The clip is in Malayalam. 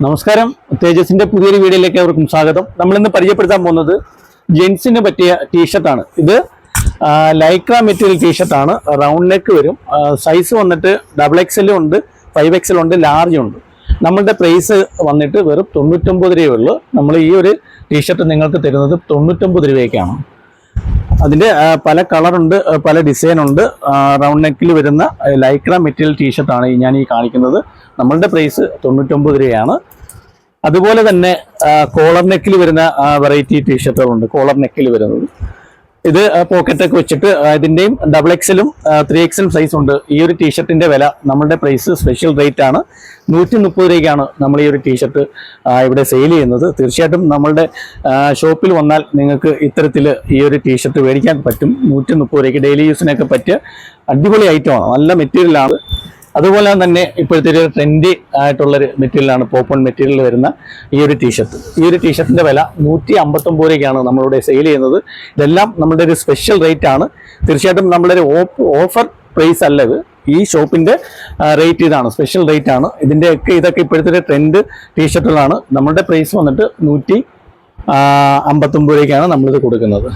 നമസ്കാരം, തേജസിന്റെ പുതിയൊരു വീഡിയോയിലേക്ക് അവർക്കും സ്വാഗതം. നമ്മളിന്ന് പരിചയപ്പെടുത്താൻ പോകുന്നത് ജെൻസിന് പറ്റിയ ടീഷർട്ടാണ്. ഇത് ലൈക്ര മെറ്റീരിയൽ ടീഷർട്ടാണ്. റൗണ്ട് നെക്ക് വരും. സൈസ് വന്നിട്ട് XXL ഉണ്ട്, 5XL ഉണ്ട്, ലാർജ് ഉണ്ട്. നമ്മളുടെ പ്രൈസ് വന്നിട്ട് വെറും 99 രൂപയേ ഉള്ളൂ. നമ്മൾ ഈ ഒരു ടീഷർട്ട് നിങ്ങൾക്ക് തരുന്നത് 99 രൂപയ്ക്കാണ്. അതിൻ്റെ പല കളറുണ്ട്, പല ഡിസൈൻ ഉണ്ട്. റൗണ്ട് നെക്കിൽ വരുന്ന ലൈക്ര മെറ്റീരിയൽ ടീഷർട്ടാണ് ഞാൻ ഈ കാണിക്കുന്നത്. നമ്മളുടെ പ്രൈസ് 99 രൂപയാണ്. അതുപോലെ തന്നെ കോളർ നെക്കിൽ വരുന്ന വെറൈറ്റി ടീഷർട്ടുകളുണ്ട്. കോളർ നെക്കിൽ വരുന്നത് ഇത് പോക്കറ്റൊക്കെ വെച്ചിട്ട് ഇതിൻ്റെയും XXL-ഉം 3XL സൈസ് ഉണ്ട്. ഈ ഒരു ടീഷർട്ടിൻ്റെ വില നമ്മളുടെ പ്രൈസ് സ്പെഷ്യൽ റേറ്റ് ആണ്. 130 രൂപയ്ക്കാണ് നമ്മൾ ഈ ഒരു ടീഷർട്ട് ഇവിടെ സെയിൽ ചെയ്യുന്നത്. തീർച്ചയായിട്ടും നമ്മളുടെ ഷോപ്പിൽ വന്നാൽ നിങ്ങൾക്ക് ഇത്തരത്തിൽ ഈ ഒരു ടീഷർട്ട് മേടിക്കാൻ പറ്റും. 130 രൂപയ്ക്ക് ഡെയിലി യൂസിനൊക്കെ പറ്റിയ അടിപൊളി ഐറ്റമാണ്. നല്ല മെറ്റീരിയലാണ്. അതുപോലെ തന്നെ ഇപ്പോഴത്തെ ഒരു ട്രെൻഡി ആയിട്ടുള്ളൊരു മെറ്റീരിയലാണ് പോപ്പോൺ മെറ്റീരിയൽ വരുന്ന ഈ ഒരു ടീഷർട്ട്. ഈ ഒരു ടീഷർട്ടിൻ്റെ വില 159 രൂപയ്ക്കാണ് നമ്മളിവിടെ സെയിൽ ചെയ്യുന്നത്. ഇതെല്ലാം നമ്മുടെ ഒരു സ്പെഷ്യൽ റേറ്റ് ആണ്. തീർച്ചയായിട്ടും നമ്മുടെ ഒരു ഓഫർ പ്രൈസ് അല്ല ഇത്. ഈ ഷോപ്പിൻ്റെ റേറ്റ് ഇതാണ്, സ്പെഷ്യൽ റേറ്റ് ആണ്. ഇതൊക്കെ ഇപ്പോഴത്തെ ഒരു ട്രെൻഡ് ടീഷർട്ടുകളാണ്. നമ്മളുടെ പ്രൈസ് വന്നിട്ട് 159 രൂപയ്ക്കാണ് നമ്മളിത് കൊടുക്കുന്നത്.